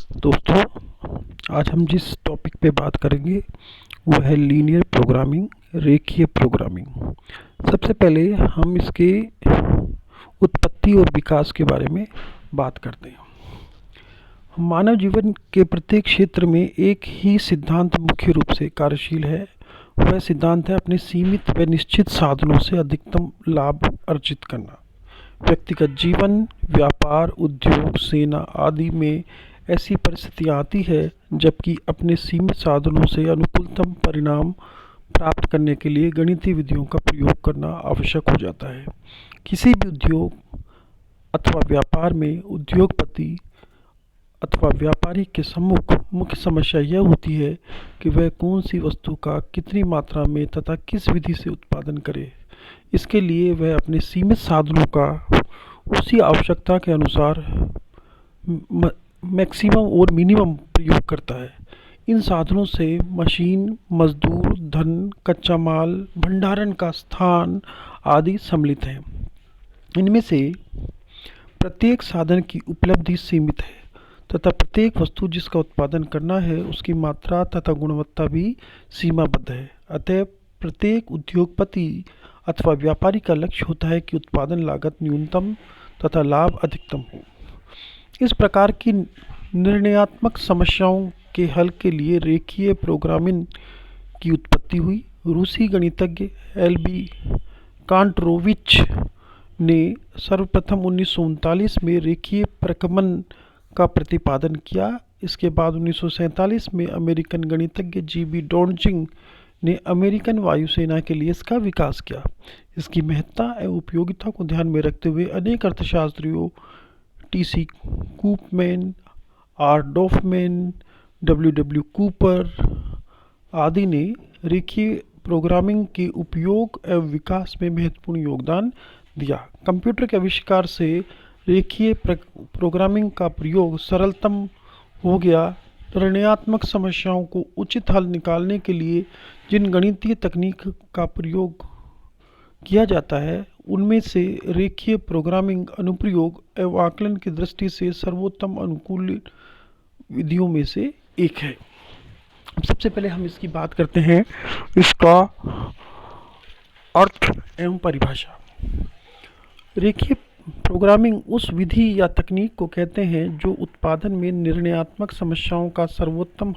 दोस्तों, आज हम जिस टॉपिक पे बात करेंगे वो है लीनियर प्रोग्रामिंग, रेखीय प्रोग्रामिंग। सबसे पहले हम इसके उत्पत्ति और विकास के बारे में बात करते हैं। मानव जीवन के प्रत्येक क्षेत्र में एक ही सिद्धांत मुख्य रूप से कार्यशील है। वह सिद्धांत है अपने सीमित व निश्चित साधनों से अधिकतम लाभ अर्जित करना। व्यक्तिगत जीवन, व्यापार, उद्योग, सेना आदि में ऐसी परिस्थितियाँ आती है जबकि अपने सीमित साधनों से अनुकूलतम परिणाम प्राप्त करने के लिए गणितीय विधियों का प्रयोग करना आवश्यक हो जाता है। किसी भी उद्योग अथवा व्यापार में उद्योगपति अथवा व्यापारी के सम्मुख मुख्य समस्या यह होती है कि वह कौन सी वस्तु का कितनी मात्रा में तथा किस विधि से उत्पादन करे। इसके लिए वह अपने सीमित साधनों का उसी आवश्यकता के अनुसार मैक्सिमम और मिनिमम प्रयोग करता है। इन साधनों से मशीन, मजदूर, धन, कच्चा माल, भंडारण का स्थान आदि सम्मिलित हैं। इनमें से प्रत्येक साधन की उपलब्धि सीमित है तथा प्रत्येक वस्तु जिसका उत्पादन करना है उसकी मात्रा तथा गुणवत्ता भी सीमाबद्ध है। अतः प्रत्येक उद्योगपति अथवा व्यापारी का लक्ष्य होता है कि उत्पादन लागत न्यूनतम तथा लाभ अधिकतम हो। इस प्रकार की निर्णयात्मक समस्याओं के हल के लिए रेखीय प्रोग्रामिंग की उत्पत्ति हुई। रूसी गणितज्ञ एल.बी. कांटरोविच ने सर्वप्रथम 1939 में रेखीय प्रक्रमण का प्रतिपादन किया। इसके बाद 1947 में अमेरिकन गणितज्ञ जी.बी. डोनजिंग ने अमेरिकन वायुसेना के लिए इसका विकास किया। इसकी महत्ता एवं उपयोगिता को ध्यान में रखते हुए अनेक अर्थशास्त्रियों टी.सी. कूपमैन, आर. डॉफमैन, डब्ल्यू. कूपर आदि ने रेखीय प्रोग्रामिंग के उपयोग एवं विकास में महत्वपूर्ण योगदान दिया। कंप्यूटर के आविष्कार से रेखीय प्रोग्रामिंग का प्रयोग सरलतम हो गया। निर्णयात्मक समस्याओं को उचित हल निकालने के लिए जिन गणितीय तकनीक का प्रयोग किया जाता है उनमें से रेखीय प्रोग्रामिंग अनुप्रयोग एवं आकलन की दृष्टि से सर्वोत्तम अनुकूल विधियों में से एक है। सबसे पहले हम इसकी बात करते हैं इसका अर्थ एवं परिभाषा। रेखीय प्रोग्रामिंग उस विधि या तकनीक को कहते हैं जो उत्पादन में निर्णयात्मक समस्याओं का सर्वोत्तम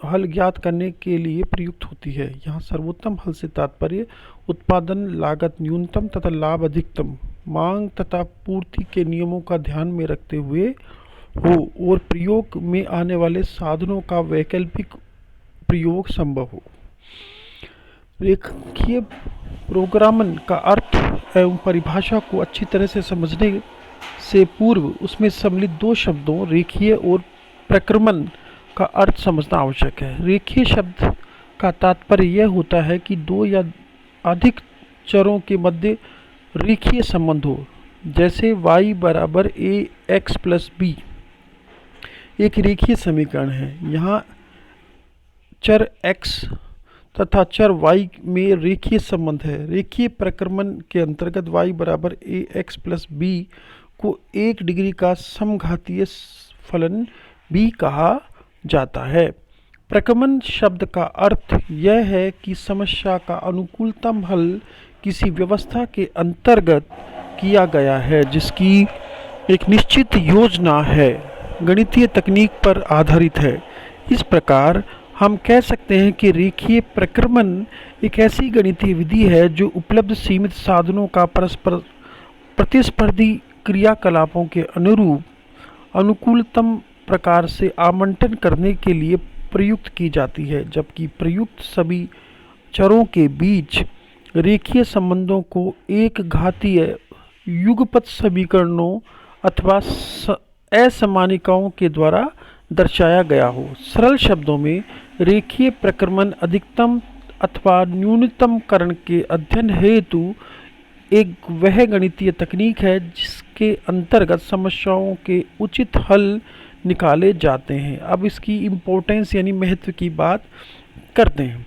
हल ज्ञात करने के लिए प्रयुक्त होती है। यहाँ सर्वोत्तम हल से तात्पर्य उत्पादन लागत न्यूनतम तथा लाभ अधिकतम, मांग तथा पूर्ति के नियमों का ध्यान में रखते हुए हो और प्रयोग में आने वाले साधनों का वैकल्पिक प्रयोग संभव हो। रेखीय प्रोग्रामिंग का अर्थ एवं परिभाषा को अच्छी तरह से समझने से पूर्व उसमें सम्मिलित दो शब्दों रेखीय और प्रक्रमण का अर्थ समझना आवश्यक है। रेखीय शब्द का तात्पर्य यह होता है कि दो या अधिक चरों के मध्य रेखीय संबंध हो, जैसे y बराबर ax प्लस b एक रेखीय समीकरण है। यहाँ चर x तथा चर y में रेखीय संबंध है। रेखीय प्रक्रमण के अंतर्गत y बराबर ax प्लस b को 1 डिग्री का समघातीय फलन भी कहा जाता है। प्रक्रमण शब्द का अर्थ यह है कि समस्या का अनुकूलतम हल किसी व्यवस्था के अंतर्गत किया गया है जिसकी एक निश्चित योजना है, गणितीय तकनीक पर आधारित है। इस प्रकार हम कह सकते हैं कि रेखीय प्रक्रमण एक ऐसी गणितीय विधि है जो उपलब्ध सीमित साधनों का परस्पर प्रतिस्पर्धी क्रियाकलापों के अनुरूप अनुकूलतम प्रकार से आवंटन करने के लिए प्रयुक्त की जाती है, जबकि प्रयुक्त सभी चरों के बीच रेखीय संबंधों को एक घातीय युगपत समीकरणों अथवा असमानिकाओं के द्वारा दर्शाया गया हो। सरल शब्दों में रेखीय प्रक्रमण अधिकतम अथवा न्यूनतमकरण के अध्ययन हेतु एक वह गणितीय तकनीक है जिसके अंतर्गत समस्याओं के उचित हल निकाले जाते हैं। अब इसकी इम्पोर्टेंस यानी महत्व की बात करते हैं।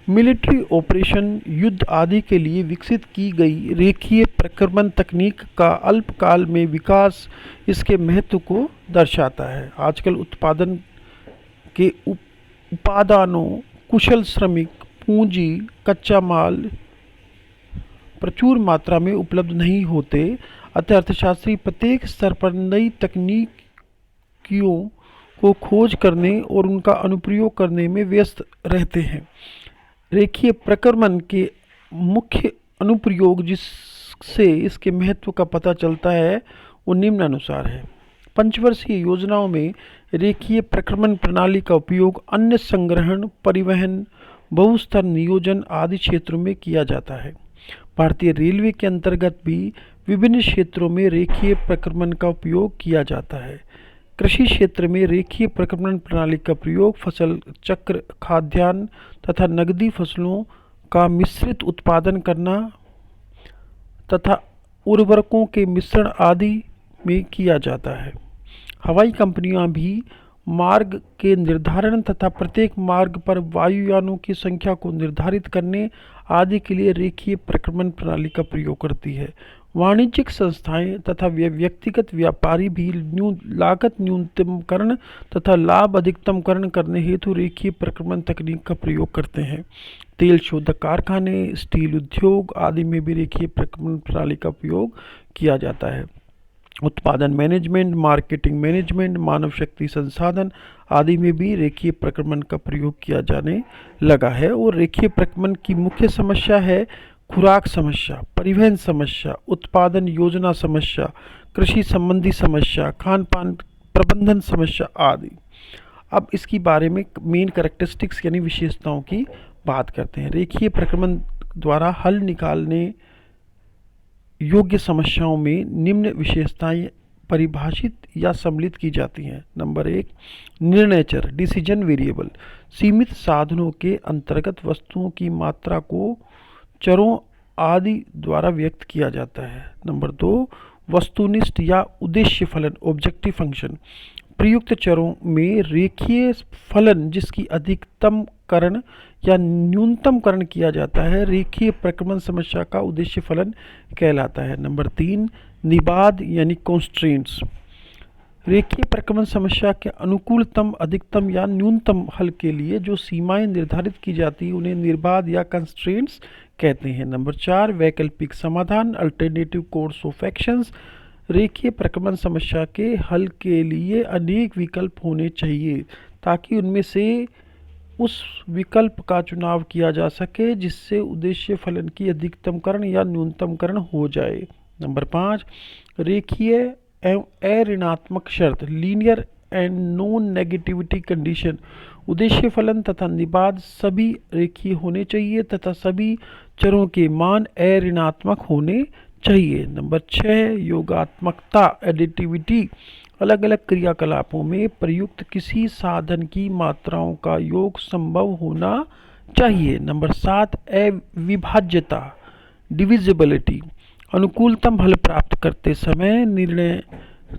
मिलिट्री ऑपरेशन, युद्ध आदि के लिए विकसित की गई रेखीय प्रक्रमण तकनीक का अल्पकाल में विकास इसके महत्व को दर्शाता है। आजकल उत्पादन के उपादानों, कुशल श्रमिक, पूंजी, कच्चा माल प्रचुर मात्रा में उपलब्ध नहीं होते, अतः अर्थशास्त्री प्रत्येक स्तर पर नई तकनीकियों को खोज करने और उनका अनुप्रयोग करने में व्यस्त रहते हैं। रेखीय प्रक्रमण के मुख्य अनुप्रयोग जिससे इसके महत्व का पता चलता है वो निम्नानुसार है। पंचवर्षीय योजनाओं में रेखीय प्रक्रमण प्रणाली का उपयोग अन्न संग्रहण, परिवहन, बहुस्तर नियोजन आदि क्षेत्रों में किया जाता है। भारतीय रेलवे के अंतर्गत भी विभिन्न क्षेत्रों में रेखीय प्रक्रमण का उपयोग किया जाता है। कृषि क्षेत्र में रेखीय प्रक्रमण प्रणाली का प्रयोग फसल चक्र, खाद्यान्न तथा नकदी फसलों का मिश्रित उत्पादन करना तथा उर्वरकों के मिश्रण आदि में किया जाता है। हवाई कंपनियां भी मार्ग के निर्धारण तथा प्रत्येक मार्ग पर वायुयानों की संख्या को निर्धारित करने आदि के लिए रेखीय प्रक्रमण प्रणाली का प्रयोग करती है। वाणिज्यिक संस्थाएं तथा व्यक्तिगत व्यापारी भी लागत न्यूनतमकरण तथा लाभ अधिकतमकरण करने हेतु रेखीय प्रक्रमण तकनीक का प्रयोग करते हैं। तेल शोधक कारखाने, स्टील उद्योग आदि में भी रेखीय प्रक्रमण प्रणाली का उपयोग किया जाता है। उत्पादन मैनेजमेंट, मार्केटिंग मैनेजमेंट, मानव शक्ति संसाधन आदि में भी रेखीय प्रक्रमण का प्रयोग किया जाने लगा है। और रेखीय प्रक्रमण की मुख्य समस्या है खुराक समस्या, परिवहन समस्या, उत्पादन योजना समस्या, कृषि संबंधी समस्या, खान पान प्रबंधन समस्या आदि। अब इसकी बारे में मेन कैरेक्टरिस्टिक्स यानी विशेषताओं की बात करते हैं। रेखीय प्रक्रमण द्वारा हल निकालने योग्य समस्याओं में निम्न विशेषताएं परिभाषित या सम्मिलित की जाती हैं। नंबर 1, निर्णय चर, डिसीजन वेरिएबल, सीमित साधनों के अंतर्गत वस्तुओं की मात्रा को चरों आदि द्वारा व्यक्त किया जाता है। नंबर 2, वस्तुनिष्ठ या उद्देश्य फलन, ऑब्जेक्टिव फंक्शन, प्रयुक्त चरों में रेखीय फलन जिसकी अधिकतमकरण या न्यूनतमकरण किया जाता है रेखीय प्रक्रमण समस्या का उद्देश्य फलन कहलाता है। नंबर 3, निबाध यानी कॉन्स्ट्रेंट्स, रेखीय प्रक्रमण समस्या के अनुकूलतम, अधिकतम या न्यूनतम हल के लिए जो सीमाएं निर्धारित की जाती हैं उन्हें निर्बाध या कंस्ट्रेंट्स कहते हैं। नंबर 4, वैकल्पिक समाधान, अल्टरनेटिव कोर्स ऑफ एक्शंस, रेखीय प्रक्रमण समस्या के हल के लिए अनेक विकल्प होने चाहिए ताकि उनमें से उस विकल्प का चुनाव किया जा सके जिससे उद्देश्य फलन की अधिकतमकरण या न्यूनतमकरण हो जाए। नंबर 5, रेखीय एवं अऋणात्मक शर्त, linear and non negativity condition, उद्देश्य फलन तथा निबाध सभी रेखीय होने चाहिए तथा सभी चरों के मान अऋणात्मक होने चाहिए। नंबर 6, योगात्मकता, एडिटिविटी, अलग अलग क्रियाकलापों में प्रयुक्त किसी साधन की मात्राओं का योग संभव होना चाहिए। नंबर 7, अविभाज्यता, डिविजिबिलिटी, अनुकूलतम हल प्राप्त करते समय निर्णय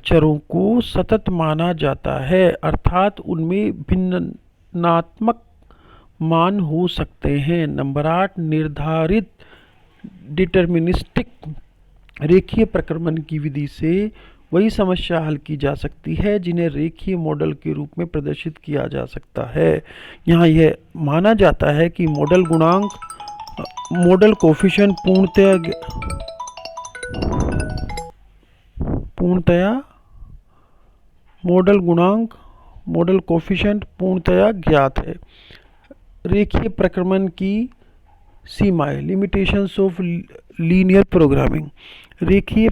चरों को सतत माना जाता है अर्थात उनमें भिन्नात्मक मान हो सकते हैं। नंबर 8, निर्धारित, डिटर्मिनिस्टिक, रेखीय प्रक्रमण की विधि से वही समस्या हल की जा सकती है जिन्हें रेखीय मॉडल के रूप में प्रदर्शित किया जा सकता है। यहाँ यह माना जाता है कि मॉडल गुणांक, मॉडल कोफिशिएंट मॉडल गुणांक, मॉडल कोफिशिएंट पूर्णतया ज्ञात है। रेखीय प्रक्रमण की सीमाएं, लिमिटेशंस ऑफ लीनियर प्रोग्रामिंग, रेखीय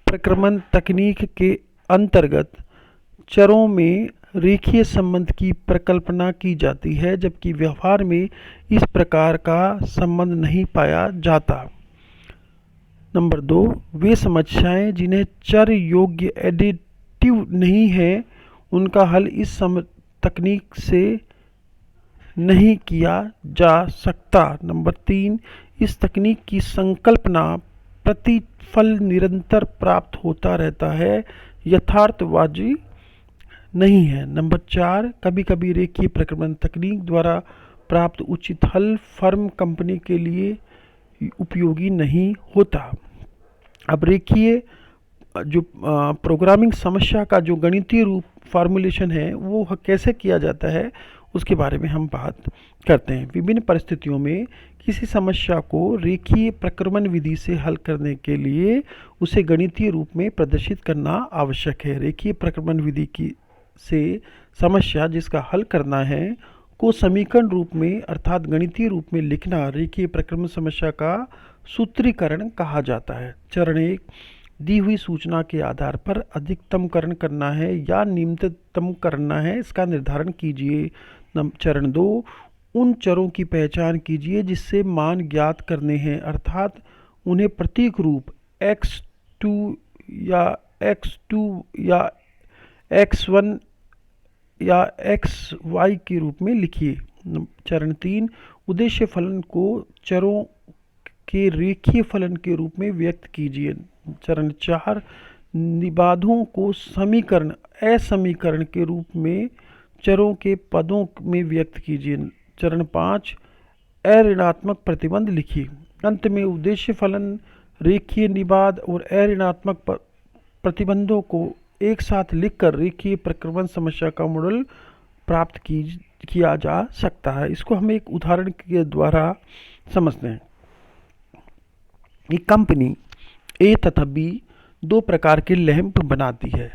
प्रक्रमण तकनीक के अंतर्गत चरों में रेखीय संबंध की प्रकल्पना की जाती है जबकि व्यवहार में इस प्रकार का संबंध नहीं पाया जाता। नंबर 2, वे समस्याएं जिन्हें चर योग्य एडिटिव नहीं है उनका हल इस तकनीक से नहीं किया जा सकता। नंबर 3, इस तकनीक की संकल्पना प्रतिफल निरंतर प्राप्त होता रहता है, यथार्थवादी नहीं है। नंबर 4, कभी कभी रेखीय प्रक्रमण तकनीक द्वारा प्राप्त उचित हल फर्म कंपनी के लिए उपयोगी नहीं होता। अब रेखीय जो प्रोग्रामिंग समस्या का जो गणितीय रूप फॉर्मुलेशन है वो कैसे किया जाता है उसके बारे में हम बात करते हैं। विभिन्न परिस्थितियों में किसी समस्या को रेखीय प्रक्रमण विधि से हल करने के लिए उसे गणितीय रूप में प्रदर्शित करना आवश्यक है। रेखीय प्रक्रमण विधि की से समस्या जिसका हल करना है को समीकरण रूप में अर्थात गणितीय रूप में लिखना रेखीय प्रक्रमण समस्या का सूत्रीकरण कहा जाता है। चरण 1, दी हुई सूचना के आधार पर अधिकतमकरण करना है या न्यूनतम करना है, इसका निर्धारण कीजिए। चरण 2, उन चरों की पहचान कीजिए जिससे मान ज्ञात करने हैं अर्थात उन्हें प्रतीक रूप x2 या x2 या x1 या xy के रूप में लिखिए। चरण 3, उद्देश्य फलन को चरों के रेखीय फलन के रूप में व्यक्त कीजिए। चरण 4, निबाधों को समीकरण असमीकरण के रूप में चरों के पदों में व्यक्त कीजिए। चरण 5, अऋणात्मक प्रतिबंध लिखिए। अंत में उद्देश्य फलन, रेखीय निबाध और अऋणात्मक प्रतिबंधों को एक साथ लिखकर रेखीय प्रक्रमण समस्या का मॉडल प्राप्त किया जा सकता है। इसको हम एक उदाहरण के द्वारा समझते हैं। एक कंपनी ए तथा बी दो प्रकार के लैंप बनाती है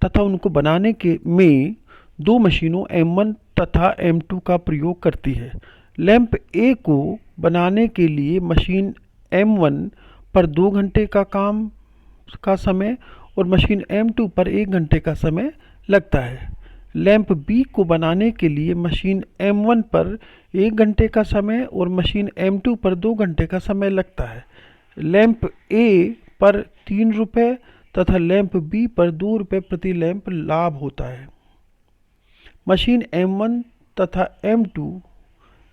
तथा उनको बनाने के में दो मशीनों M1 तथा M2 का प्रयोग करती है। लैंप ए को बनाने के लिए मशीन M1 पर 2 घंटे का समय और मशीन M2 पर 1 घंटे का समय लगता है। लैंप बी को बनाने के लिए मशीन M1 पर 1 घंटे का समय और मशीन M2 पर 2 घंटे का समय लगता है। लैंप ए पर 3 रुपये तथा लैंप बी पर 2 रुपये प्रति लैंप लाभ होता है। मशीन M1 तथा M2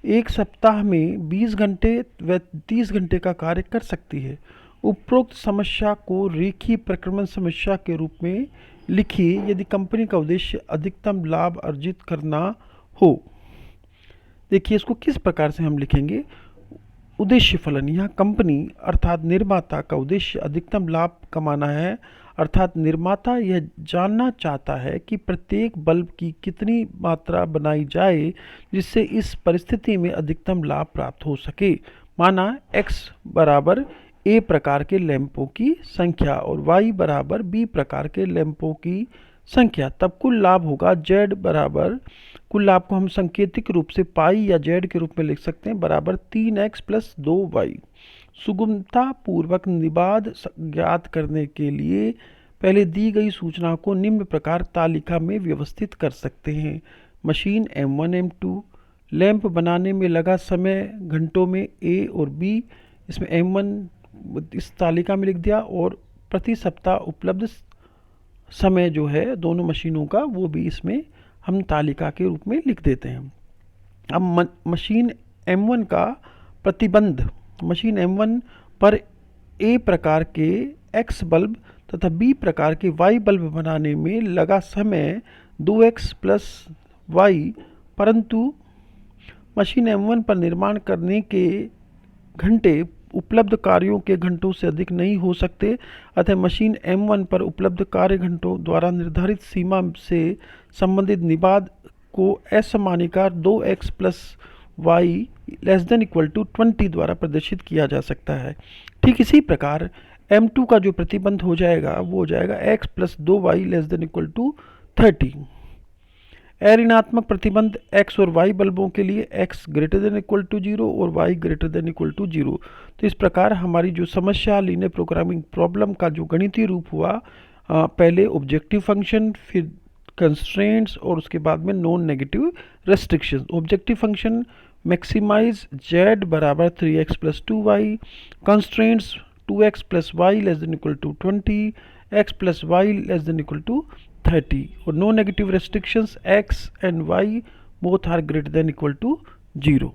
एक सप्ताह में 20 घंटे व 30 घंटे का कार्य कर सकती है। उपरोक्त समस्या को रेखीय प्रक्रमण समस्या के रूप में लिखिए यदि कंपनी का उद्देश्य अधिकतम लाभ अर्जित करना हो। देखिए इसको किस प्रकार से हम लिखेंगे। उद्देश्य फलन, यहाँ कंपनी अर्थात निर्माता का उद्देश्य अधिकतम लाभ कमाना है अर्थात निर्माता यह जानना चाहता है कि प्रत्येक बल्ब की कितनी मात्रा बनाई जाए जिससे इस परिस्थिति में अधिकतम लाभ प्राप्त हो सके। माना x बराबर a प्रकार के लैंपों की संख्या और y बराबर b प्रकार के लैंपों की संख्या, तब कुल लाभ होगा z बराबर, कुल लाभ को हम सांकेतिक रूप से पाई या z के रूप में लिख सकते हैं, बराबर 3x प्लस 2y। सुगमता पूर्वक निबाध ज्ञात करने के लिए पहले दी गई सूचना को निम्न प्रकार तालिका में व्यवस्थित कर सकते हैं। मशीन M1 M2 लैंप बनाने में लगा समय घंटों में A और B, इसमें M1 इस तालिका में लिख दिया और प्रति सप्ताह उपलब्ध समय जो है दोनों मशीनों का वो भी इसमें हम तालिका के रूप में लिख देते हैं। अब मशीन M1 का प्रतिबंध, मशीन M1 पर A प्रकार के X बल्ब तथा B प्रकार के Y बल्ब बनाने में लगा समय 2x प्लस y, परंतु मशीन M1 पर निर्माण करने के घंटे उपलब्ध कार्यों के घंटों से अधिक नहीं हो सकते, अतः मशीन M1 पर उपलब्ध कार्य घंटों द्वारा निर्धारित सीमा से संबंधित निबाध को असमानीकार 2x plus y less than equal to 20 द्वारा प्रदर्शित किया जा सकता है। ठीक इसी प्रकार M2 का जो प्रतिबंध हो जाएगा वो हो जाएगा x plus 2y less than equal to 30। अऋणात्मक प्रतिबंध x और y बल्बों के लिए x greater than equal to 0 और y greater than equal to 0। तो इस प्रकार हमारी जो समस्या लीनियर प्रोग्रामिंग प्रॉब्लम का जो गणितीय रूप हुआ, पहले ऑब्जेक्टिव फंक्शन, फिर कंस्ट्रेंट्स और उसके बाद में non negative restrictions. Objective function maximize z बराबर 3x plus 2y, constraints 2x plus y less than equal to 20, x plus y less than equal to 30 और no negative restrictions x and y both are greater than equal to 0।